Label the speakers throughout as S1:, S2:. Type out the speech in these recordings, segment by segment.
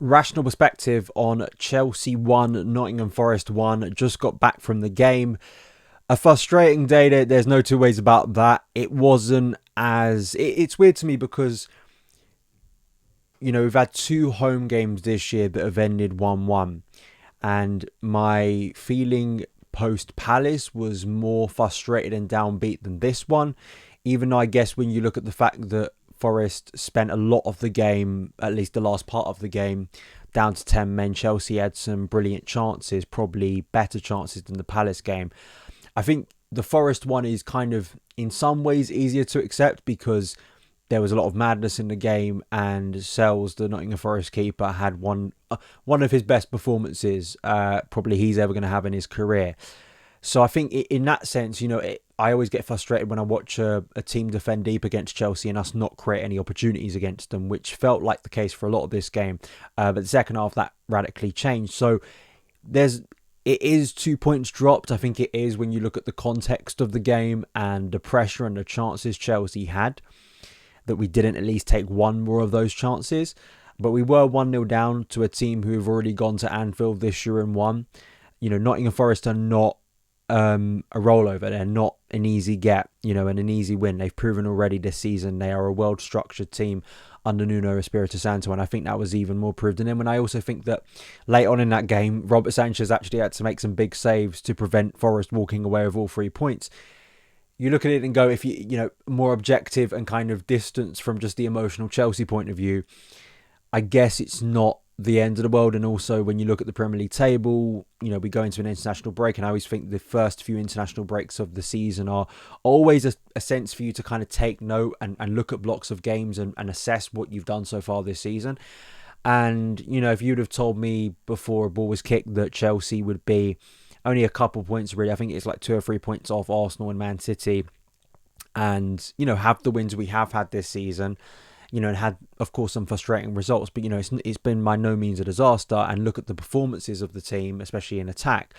S1: rational perspective on Chelsea 1, Nottingham Forest 1. Just got back from the game. A frustrating day. There's no two ways about that. It wasn't as... It's weird to me because, we've had two home games this year that have ended 1-1. And my feeling post-Palace was more frustrated and downbeat than this one. Even though I guess when you look at the fact that Forest spent a lot of the game, at least the last part of the game, down to 10 men. Chelsea had some brilliant chances, probably better chances than the Palace game. I think the Forest one is kind of, in some ways, easier to accept because there was a lot of madness in the game, and Sells, the Nottingham Forest keeper, had one of his best performances probably he's ever going to have in his career. So I think in that sense, I always get frustrated when I watch a team defend deep against Chelsea and us not create any opportunities against them, which felt like the case for a lot of this game. But the second half, that radically changed. So it is 2 points dropped. I think it is when you look at the context of the game and the pressure and the chances Chelsea had, that we didn't at least take one more of those chances. But we were 1-0 down to a team who have already gone to Anfield this year and won. Nottingham Forest are not a rollover. They're not an easy get, and an easy win. They've proven already this season they are a well-structured team under Nuno Espirito Santo, and I think that was even more proved. And then when I also think that late on in that game, Robert Sanchez actually had to make some big saves to prevent Forest walking away with all 3 points. You look at it and go, if you more objective and kind of distance from just the emotional Chelsea point of view, I guess it's not the end of the world. And also when you look at the Premier League table, we go into an international break, and I always think the first few international breaks of the season are always a sense for you to kind of take note and look at blocks of games and assess what you've done so far this season. And, if you'd have told me before a ball was kicked that Chelsea would be only a couple points, really, I think it's like 2 or 3 points off Arsenal and Man City, and, have the wins we have had this season, and had, of course, some frustrating results, but, it's been by no means a disaster. And look at the performances of the team, especially in attack.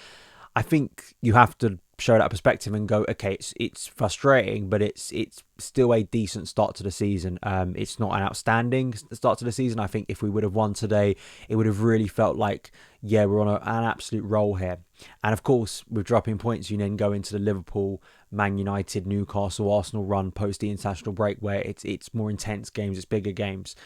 S1: I think you have to show that perspective and go, okay, it's frustrating, but it's still a decent start to the season. It's not an outstanding start to the season. I think if we would have won today, it would have really felt like, yeah, we're on an absolute roll here. And of course, with dropping points, you then go into the Liverpool, Man United, Newcastle, Arsenal run post the international break, where it's more intense games, it's bigger games.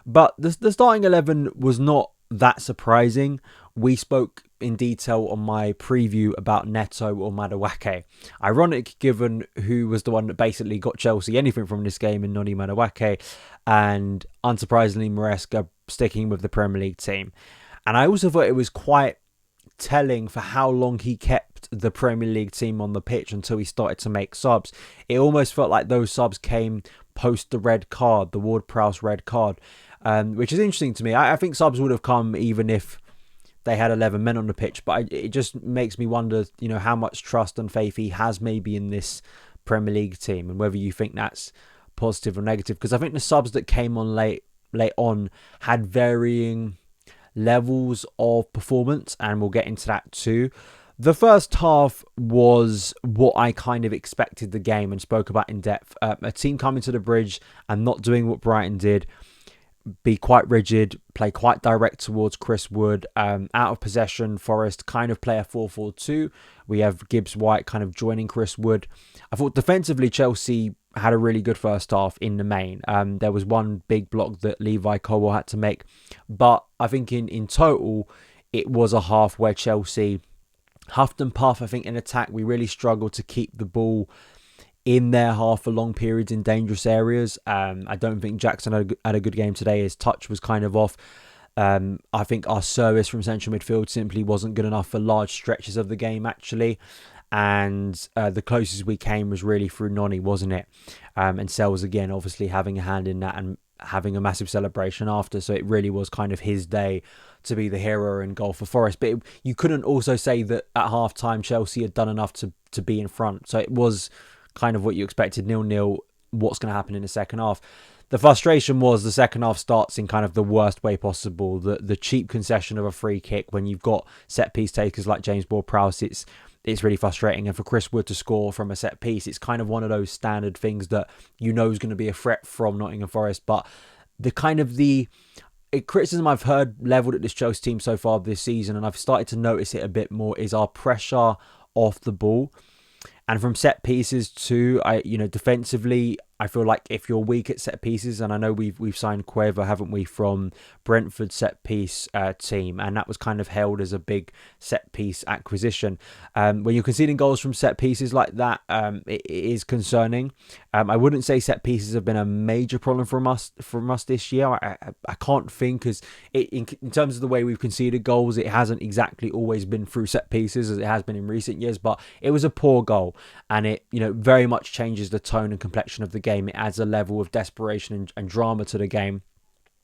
S1: But the starting 11 was not that surprising. We spoke in detail on my preview about Neto or Madueke. Ironic, given who was the one that basically got Chelsea anything from this game in Noni Madueke, and unsurprisingly, Maresca sticking with the Premier League team. And I also thought it was quite telling for how long he kept the Premier League team on the pitch until he started to make subs. It almost felt like those subs came post the red card, the Ward-Prowse red card, which is interesting to me. I think subs would have come even if they had 11 men on the pitch, but it just makes me wonder, how much trust and faith he has maybe in this Premier League team, and whether you think that's positive or negative. Because I think the subs that came on late on had varying levels of performance, and we'll get into that too. The first half was what I kind of expected the game and spoke about in depth. A team coming to the bridge and not doing what Brighton did, be quite rigid, play quite direct towards Chris Wood, out of possession. Forest kind of play a 4-4-2. We have Gibbs White kind of joining Chris Wood. I thought defensively Chelsea had a really good first half in the main. There was one big block that Levi Colwell had to make, but I think in total it was a half where Chelsea huffed and puffed. I think in attack we really struggled to keep the ball in their half for long periods in dangerous areas. I don't think Jackson had a good game today. His touch was kind of off. I think our service from central midfield simply wasn't good enough for large stretches of the game, actually. And the closest we came was really through Noni, wasn't it? And Sells, again, obviously having a hand in that and having a massive celebration after. So it really was kind of his day to be the hero in goal for Forest. But you couldn't also say that at half-time Chelsea had done enough to be in front. So it was kind of what you expected, 0-0, what's going to happen in the second half. The frustration was the second half starts in kind of the worst way possible. The cheap concession of a free kick when you've got set-piece takers like James Ward-Prowse, it's really frustrating. And for Chris Wood to score from a set-piece, it's kind of one of those standard things that is going to be a threat from Nottingham Forest. But the criticism I've heard levelled at this Chelsea team so far this season, and I've started to notice it a bit more, is our pressure off the ball. And from set pieces too, defensively, I feel like if you're weak at set pieces, and I know we've signed Cueva, haven't we, from Brentford set piece team, and that was kind of hailed as a big set piece acquisition. When you're conceding goals from set pieces like that, it is concerning. I wouldn't say set pieces have been a major problem from us this year. I can't think, because in terms of the way we've conceded goals, it hasn't exactly always been through set pieces as it has been in recent years. But it was a poor goal, and it very much changes the tone and complexion of the game. It adds a level of desperation and drama to the game,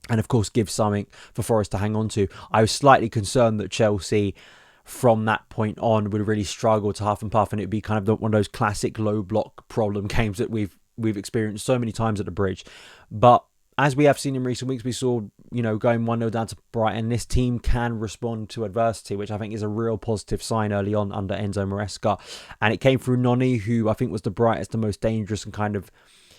S1: and of course gives something for Forest to hang on to. I was slightly concerned that Chelsea from that point on would really struggle to huff and puff, and it'd be kind of one of those classic low block problem games that we've experienced so many times at the Bridge. But as we have seen in recent weeks, we saw, going 1-0 down to Brighton, this team can respond to adversity, which I think is a real positive sign early on under Enzo Maresca. And it came through Noni, who I think was the brightest, the most dangerous and kind of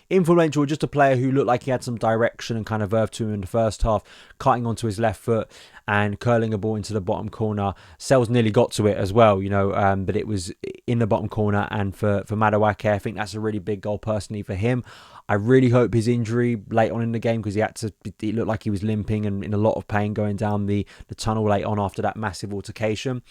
S1: influential, just a player who looked like he had some direction and kind of verve to him in the first half, cutting onto his left foot and curling a ball into the bottom corner. Sells nearly got to it as well, but it was in the bottom corner. And for Madueke, I think that's a really big goal personally for him. I really hope his injury late on in the game, because it looked like he was limping and in a lot of pain going down the tunnel late on after that massive altercation.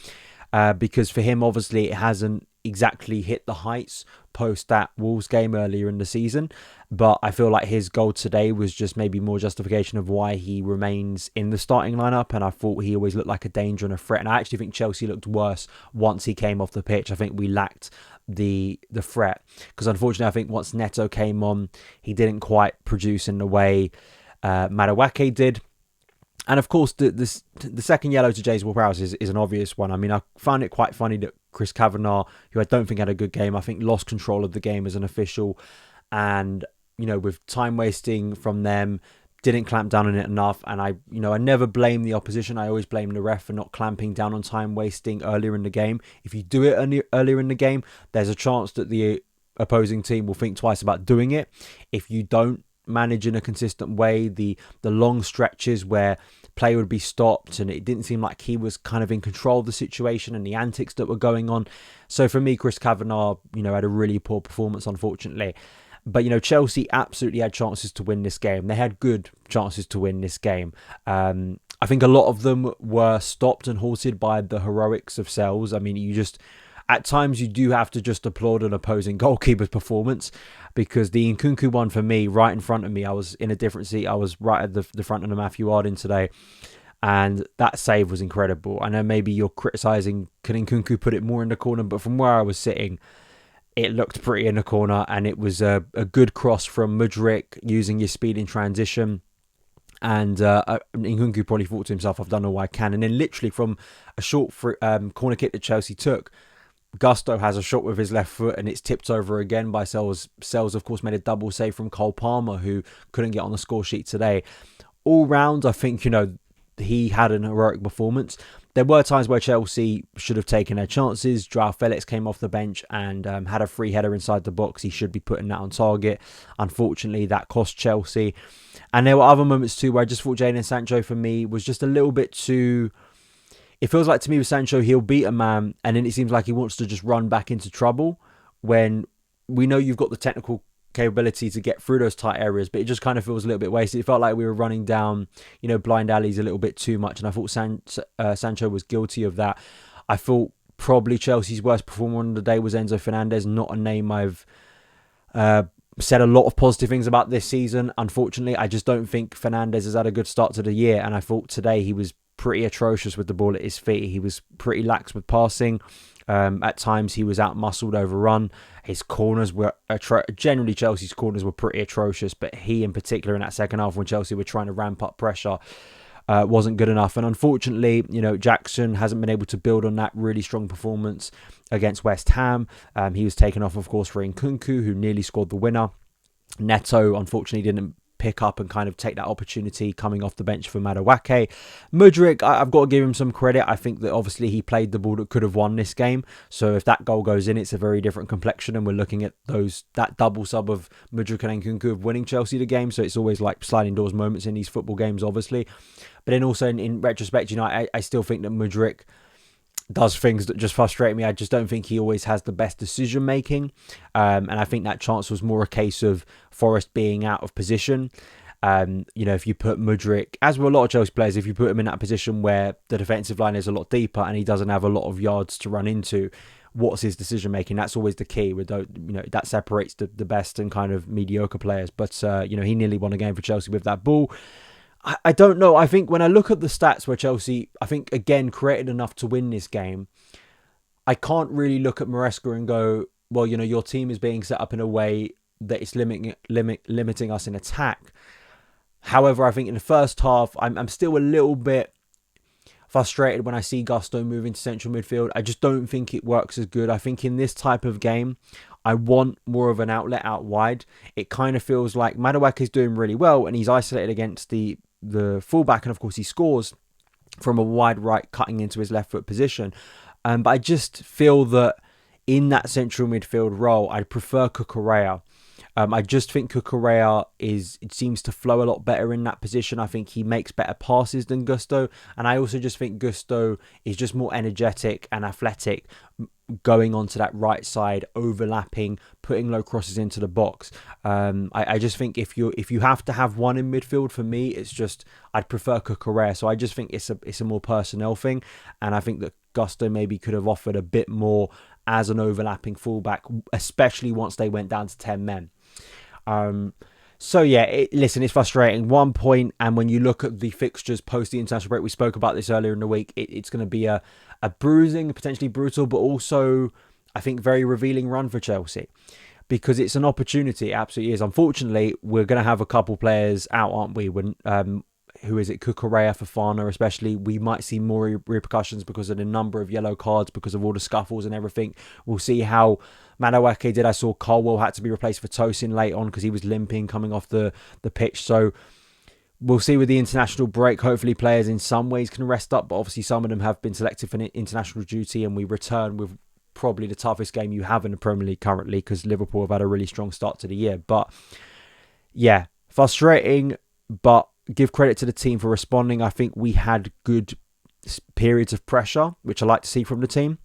S1: Because for him, obviously, it hasn't exactly hit the heights post that Wolves game earlier in the season. But I feel like his goal today was just maybe more justification of why he remains in the starting lineup. And I thought he always looked like a danger and a threat. And I actually think Chelsea looked worse once he came off the pitch. I think we lacked the threat, because unfortunately I think once Neto came on, he didn't quite produce in the way Madueke did. And of course, the second yellow to James Ward-Prowse is an obvious one. I mean, I found it quite funny that Chris Kavanagh, who I don't think had a good game, I think lost control of the game as an official. And, with time wasting from them, didn't clamp down on it enough. And I never blame the opposition. I always blame the ref for not clamping down on time wasting earlier in the game. If you do it earlier in the game, there's a chance that the opposing team will think twice about doing it. If you don't manage in a consistent way, the long stretches where play would be stopped and it didn't seem like he was kind of in control of the situation and the antics that were going on. So for me, Chris Kavanagh, had a really poor performance, unfortunately. But, Chelsea absolutely had chances to win this game. They had good chances to win this game. I think a lot of them were stopped and halted by the heroics of Sells. I mean, at times you do have to just applaud an opposing goalkeeper's performance, because the Nkunku one for me, right in front of me, I was in a different seat. I was right at the front of the Matthew Arden today, and that save was incredible. I know maybe you're criticising, can Nkunku put it more in the corner, but from where I was sitting, it looked pretty in the corner, and it was a good cross from Mudryk using his speed in transition. And Nkunku probably thought to himself, I've done all I can. And then literally from a short corner kick that Chelsea took, Gusto has a shot with his left foot and it's tipped over again by Sells. Sells, of course, made a double save from Cole Palmer, who couldn't get on the score sheet today. All round, I think, he had an heroic performance. There were times where Chelsea should have taken their chances. Joao Felix came off the bench and had a free header inside the box. He should be putting that on target. Unfortunately, that cost Chelsea. And there were other moments too where I just thought Jadon Sancho, for me, was just a little bit too... It feels like to me with Sancho, he'll beat a man and then it seems like he wants to just run back into trouble, when we know you've got the technical capability to get through those tight areas, but it just kind of feels a little bit wasted. It felt like we were running down, blind alleys a little bit too much, and I thought Sancho was guilty of that. I thought probably Chelsea's worst performer on the day was Enzo Fernandez, not a name I've said a lot of positive things about this season. Unfortunately, I just don't think Fernandez has had a good start to the year, and I thought today he was pretty atrocious with the ball at his feet. He was pretty lax with passing. At times he was out-muscled, overrun. His corners were... Generally, Chelsea's corners were pretty atrocious, but he in particular in that second half when Chelsea were trying to ramp up pressure wasn't good enough. And unfortunately, Jackson hasn't been able to build on that really strong performance against West Ham. He was taken off, of course, for Nkunku, who nearly scored the winner. Neto, unfortunately, didn't pick up and kind of take that opportunity coming off the bench for Madueke. Mudryk, I've got to give him some credit. I think that obviously he played the ball that could have won this game. So if that goal goes in, it's a very different complexion, and we're looking at that double sub of Mudryk and Nkunku of winning Chelsea the game. So it's always like sliding doors moments in these football games, obviously. But then also in retrospect, I still think that Mudryk does things that just frustrate me. I just don't think he always has the best decision making. And I think that chance was more a case of Forest being out of position. If you put Mudryk, as with a lot of Chelsea players, if you put him in that position where the defensive line is a lot deeper and he doesn't have a lot of yards to run into, what's his decision making? That's always the key. That separates the best and kind of mediocre players. But he nearly won a game for Chelsea with that ball. I don't know. I think when I look at the stats where Chelsea, I think, again, created enough to win this game, I can't really look at Maresca and go, well, your team is being set up in a way that it's limiting us in attack. However, I think in the first half, I'm still a little bit frustrated when I see Gusto move into central midfield. I just don't think it works as good. I think in this type of game, I want more of an outlet out wide. It kind of feels like Madueke is doing really well and he's isolated against the fullback, and of course he scores from a wide right cutting into his left foot position. But I just feel that in that central midfield role, I'd prefer Cucurella. I just think Cucurella it seems to flow a lot better in that position. I think he makes better passes than Gusto. And I also just think Gusto is just more energetic and athletic going onto that right side, overlapping, putting low crosses into the box. I just think if you have to have one in midfield, for me, it's just I'd prefer Cucurella. So I just think it's a more personnel thing. And I think that Gusto maybe could have offered a bit more as an overlapping fullback, especially once they went down to 10 men. So yeah, listen, it's frustrating. 1 point, and when you look at the fixtures post the international break, we spoke about this earlier in the week, it's going to be a bruising, potentially brutal, but also, I think, very revealing run for Chelsea. Because it's an opportunity, it absolutely is. Unfortunately, we're going to have a couple players out, aren't we? Who is it? Cucurella, Fofana especially. We might see more repercussions because of the number of yellow cards, because of all the scuffles and everything. We'll see how Madueke did. I saw Colwell had to be replaced for Tosin late on because he was limping coming off the pitch. So we'll see with the international break. Hopefully players in some ways can rest up, but obviously some of them have been selected for international duty, and we return with probably the toughest game you have in the Premier League currently, because Liverpool have had a really strong start to the year. But yeah, frustrating, but give credit to the team for responding. I think we had good periods of pressure, which I like to see from the team.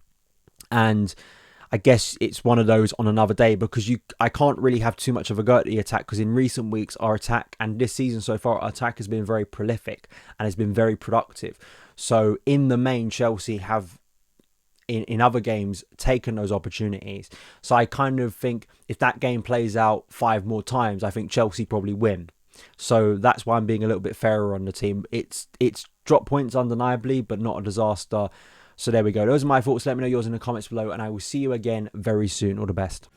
S1: And I guess it's one of those on another day, because I can't really have too much of a go at the attack, because in recent weeks, our attack, and this season so far, our attack has been very prolific and has been very productive. So in the main, Chelsea have, in other games, taken those opportunities. So I kind of think if that game plays out 5 more times, I think Chelsea probably win. So that's why I'm being a little bit fairer on the team. It's drop points undeniably, but not a disaster. So there we go. Those are my thoughts. Let me know yours in the comments below, and I will see you again very soon. All the best.